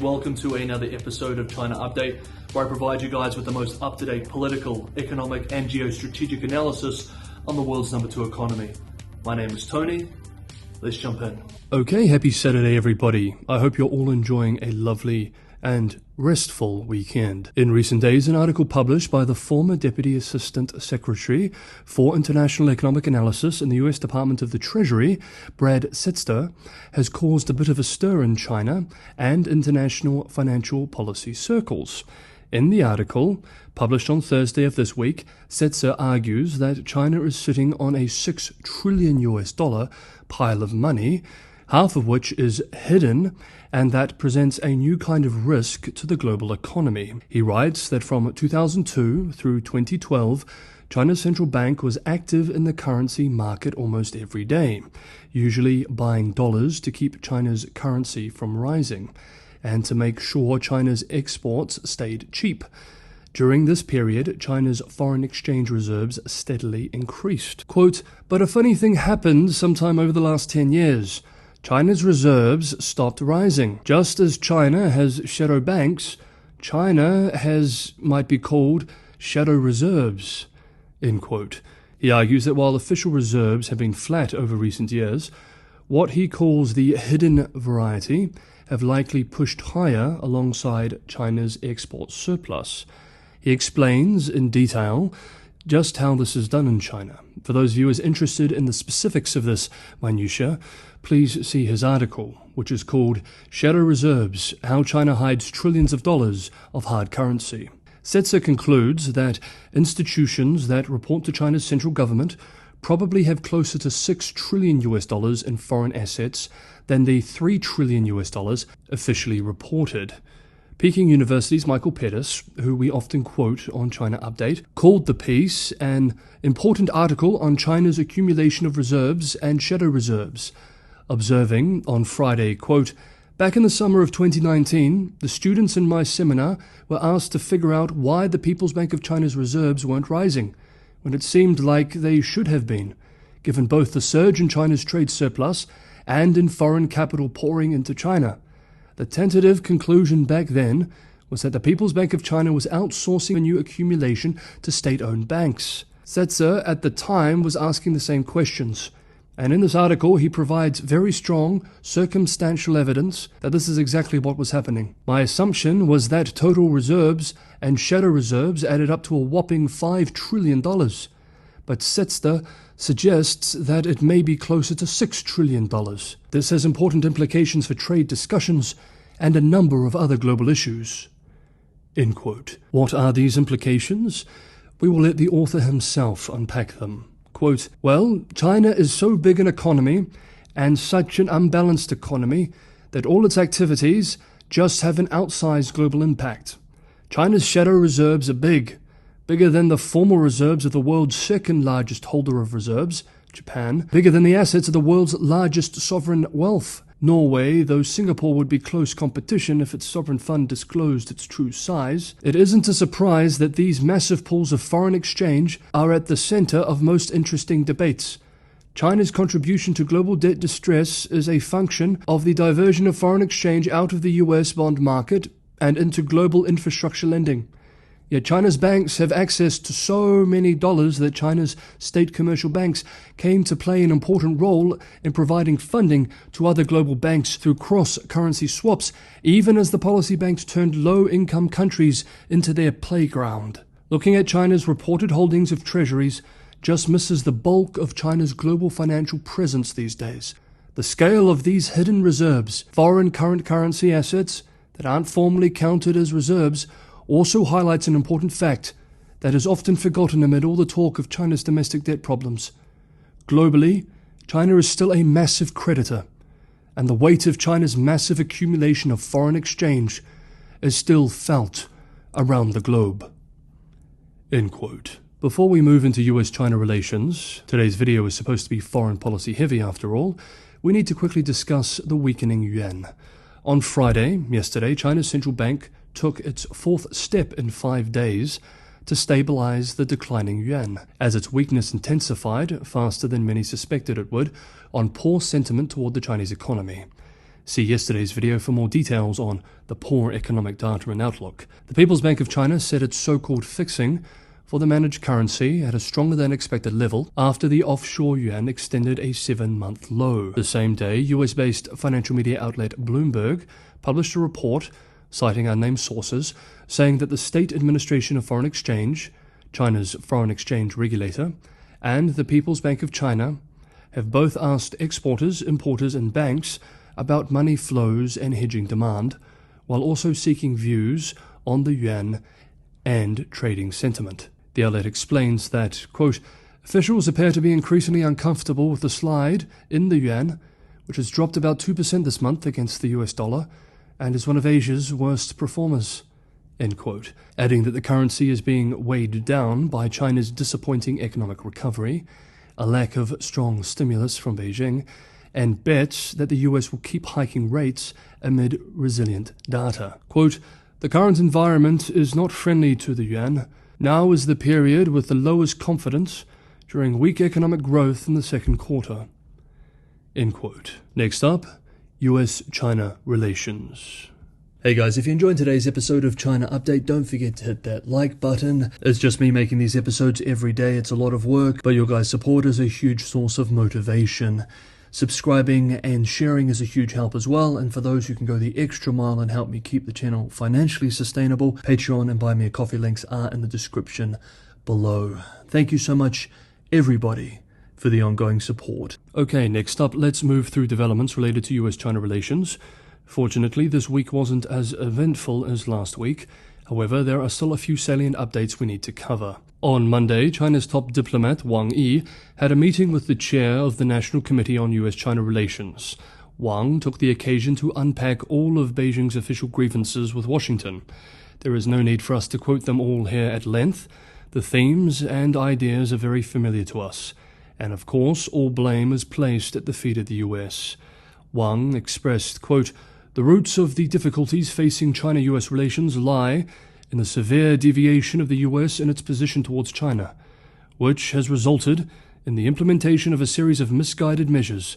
Welcome to another episode of China Update, where I provide you guys with the most up-to-date political, economic and geostrategic analysis on the world's number 2 economy. My name is Tony. Let's jump in. Okay, happy Saturday everybody. I hope you're all enjoying a lovely and restful weekend. In recent days, an article published by the former Deputy Assistant Secretary for International Economic Analysis in the US Department of the Treasury, Brad Setzer, has caused a bit of a stir in China and international financial policy circles. In the article, published on Thursday of this week, Setzer argues that China is sitting on a $6 trillion pile of money, half of which is hidden, and that presents a new kind of risk to the global economy. He writes that from 2002 through 2012, China's central bank was active in the currency market almost every day, usually buying dollars to keep China's currency from rising, and to make sure China's exports stayed cheap. During this period, China's foreign exchange reserves steadily increased. Quote, "But a funny thing happened sometime over the last 10 years. China's reserves stopped rising. Just as China has shadow banks, China has, might be called, shadow reserves." End quote. He argues that while official reserves have been flat over recent years, what he calls the hidden variety have likely pushed higher alongside China's export surplus. He explains in detail just how this is done in China. For those viewers interested in the specifics of this minutiae, please see his article, which is called Shadow Reserves, How China Hides Trillions of Dollars of Hard Currency. Setzer concludes that institutions that report to China's central government probably have closer to $6 trillion in foreign assets than the $3 trillion officially reported. Peking University's Michael Pettis, who we often quote on China Update, called the piece an important article on China's accumulation of reserves and shadow reserves, observing on Friday, quote, "Back in the summer of 2019, the students in my seminar were asked to figure out why the People's Bank of China's reserves weren't rising, when it seemed like they should have been, given both the surge in China's trade surplus and in foreign capital pouring into China. The tentative conclusion back then was that the People's Bank of China was outsourcing a new accumulation to state-owned banks." Setzer at the time was asking the same questions, and in this article he provides very strong circumstantial evidence that this is exactly what was happening. "My assumption was that total reserves and shadow reserves added up to a whopping $5 trillion, but Setzer suggests that it may be closer to $6 trillion. This has important implications for trade discussions and a number of other global issues." End quote. What are these implications? We will let the author himself unpack them. Quote, "Well, China is so big an economy and such an unbalanced economy that all its activities just have an outsized global impact. China's shadow reserves are bigger than the formal reserves of the world's second largest holder of reserves, Japan, bigger than the assets of the world's largest sovereign wealth, Norway, though Singapore would be close competition if its sovereign fund disclosed its true size. It isn't a surprise that these massive pools of foreign exchange are at the center of most interesting debates. China's contribution to global debt distress is a function of the diversion of foreign exchange out of the US bond market and into global infrastructure lending. Yet China's banks have access to so many dollars that China's state commercial banks came to play an important role in providing funding to other global banks through cross-currency swaps, even as the policy banks turned low-income countries into their playground. Looking at China's reported holdings of treasuries just misses the bulk of China's global financial presence these days. The scale of these hidden reserves, foreign current currency assets that aren't formally counted as reserves, also highlights an important fact that is often forgotten amid all the talk of China's domestic debt problems. Globally, China is still a massive creditor, and the weight of China's massive accumulation of foreign exchange is still felt around the globe. End quote. Before we move into US-China relations, today's video is supposed to be foreign policy heavy after all, we need to quickly discuss the weakening yuan. On Friday, yesterday, China's central bank took its fourth step in 5 days to stabilize the declining yuan, as its weakness intensified faster than many suspected it would on poor sentiment toward the Chinese economy. See yesterday's video for more details on the poor economic data and outlook. The People's Bank of China said its so-called fixing for the managed currency at a stronger than expected level after the offshore yuan extended a 7-month low. The same day, US-based financial media outlet Bloomberg published a report citing unnamed sources saying that the State Administration of Foreign Exchange, China's foreign exchange regulator, and the People's Bank of China have both asked exporters, importers, and banks about money flows and hedging demand, while also seeking views on the yuan and trading sentiment. The outlet explains that, quote, officials appear to be increasingly uncomfortable with the slide in the yuan, which has dropped about 2% this month against the US dollar and is one of Asia's worst performers, end quote, adding that the currency is being weighed down by China's disappointing economic recovery, a lack of strong stimulus from Beijing, and bets that the US will keep hiking rates amid resilient data. Quote, the current environment is not friendly to the yuan. Now is the period with the lowest confidence during weak economic growth in the second quarter. End quote. Next up, US-China relations. Hey guys, if you enjoyed today's episode of China Update, don't forget to hit that like button. It's just me making these episodes every day. It's a lot of work, but your guys' support is a huge source of motivation. Subscribing and sharing is a huge help as well, and for those who can go the extra mile and help me keep the channel financially sustainable, Patreon and Buy Me a Coffee links are in the description below. Thank you so much, everybody, for the ongoing support. Okay, next up, let's move through developments related to US-China relations. Fortunately, this week wasn't as eventful as last week. However, there are still a few salient updates we need to cover. On Monday, China's top diplomat, Wang Yi, had a meeting with the chair of the National Committee on US-China Relations. Wang took the occasion to unpack all of Beijing's official grievances with Washington. There is no need for us to quote them all here at length. The themes and ideas are very familiar to us. And of course, all blame is placed at the feet of the US. Wang expressed, quote, the roots of the difficulties facing China-US relations lie in the severe deviation of the US in its position towards China, which has resulted in the implementation of a series of misguided measures.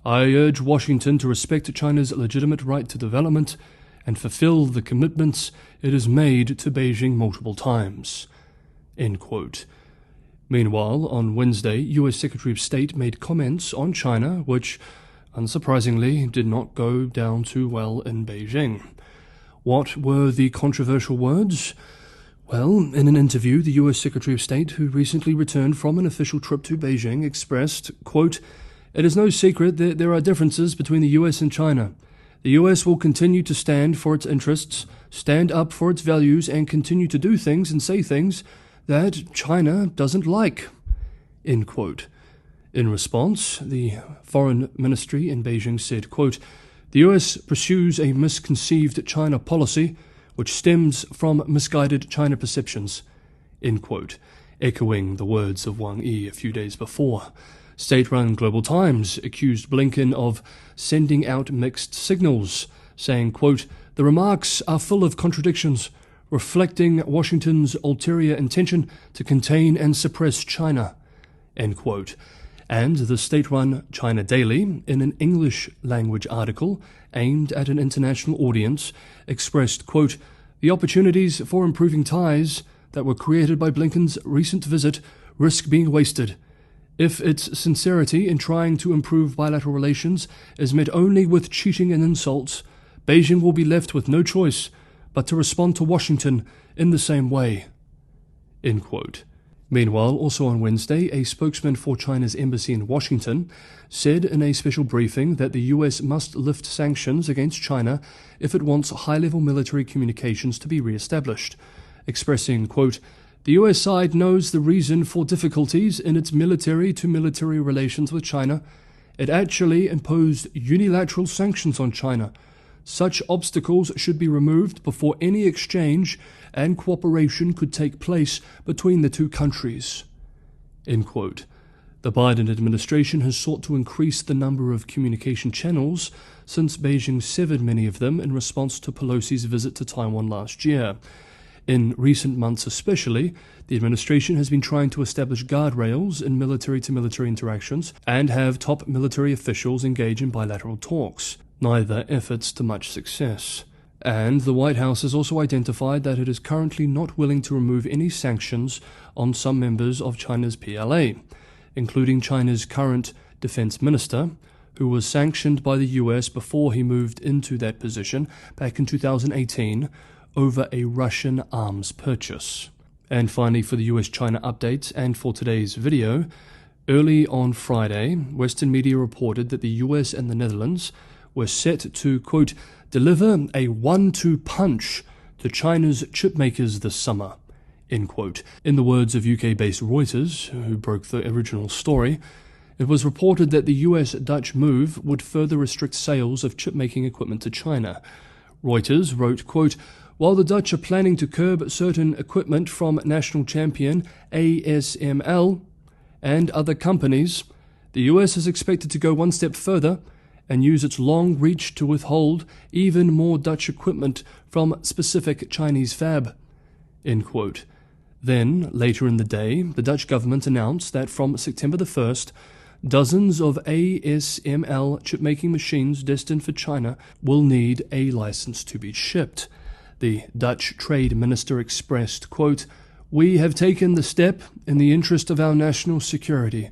I urge Washington to respect China's legitimate right to development and fulfill the commitments it has made to Beijing multiple times. End quote. Meanwhile, on Wednesday, US Secretary of State made comments on China which, unsurprisingly, did not go down too well in Beijing. What were the controversial words? Well, in an interview, the US Secretary of State, who recently returned from an official trip to Beijing, expressed, quote, it is no secret that there are differences between the US and China. The US will continue to stand for its interests, stand up for its values, and continue to do things and say things that China doesn't like, end quote. In response, the Foreign Ministry in Beijing said, quote, the US pursues a misconceived China policy which stems from misguided China perceptions, end quote, echoing the words of Wang Yi a few days before. State-run Global Times accused Blinken of sending out mixed signals, saying, quote, the remarks are full of contradictions, reflecting Washington's ulterior intention to contain and suppress China, end quote. And the state-run China Daily, in an English-language article aimed at an international audience, expressed, quote, the opportunities for improving ties that were created by Blinken's recent visit risk being wasted. If its sincerity in trying to improve bilateral relations is met only with cheating and insults, Beijing will be left with no choice but to respond to Washington in the same way, end quote. Meanwhile, also on Wednesday, a spokesman for China's embassy in Washington said in a special briefing that the US must lift sanctions against China if it wants high-level military communications to be re-established, expressing, quote, the US side knows the reason for difficulties in its military-to-military relations with China. It actually imposed unilateral sanctions on China. Such obstacles should be removed before any exchange and cooperation could take place between the two countries, end quote. The Biden administration has sought to increase the number of communication channels since Beijing severed many of them in response to Pelosi's visit to Taiwan last year. In recent months especially, the administration has been trying to establish guardrails in military-to-military interactions and have top military officials engage in bilateral talks. neither efforts to much success. And the White House has also identified that it is currently not willing to remove any sanctions on some members of China's PLA, including China's current defense minister, who was sanctioned by the US before he moved into that position back in 2018 over a Russian arms purchase. And finally, for the US-China update and for today's video, early on Friday, Western media reported that the US and the Netherlands were set to, quote, deliver a 1-2 punch to China's chip makers this summer, end quote. In the words of UK-based Reuters, who broke the original story, it was reported that the US-Dutch move would further restrict sales of chip-making equipment to China. Reuters wrote, quote, while the Dutch are planning to curb certain equipment from national champion ASML and other companies, the US is expected to go one step further and use its long reach to withhold even more Dutch equipment from specific Chinese fab, end quote. Then, later in the day, the Dutch government announced that from September the 1st, dozens of ASML chip-making machines destined for China will need a license to be shipped. The Dutch trade minister expressed, quote, we have taken the step in the interest of our national security,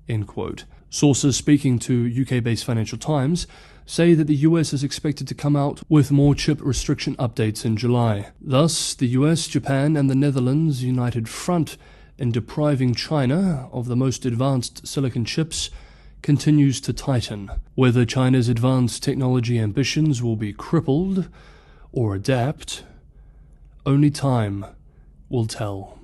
end quote. Sources speaking to UK-based Financial Times say that the US is expected to come out with more chip restriction updates in July. Thus, the US, Japan and the Netherlands' united front in depriving China of the most advanced silicon chips continues to tighten. Whether China's advanced technology ambitions will be crippled or adapt, only time will tell.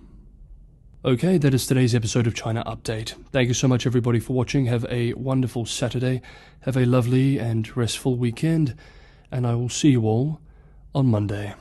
Okay, that is today's episode of China Update. Thank you so much everybody for watching. Have a wonderful Saturday. Have a lovely and restful weekend. And I will see you all on Monday.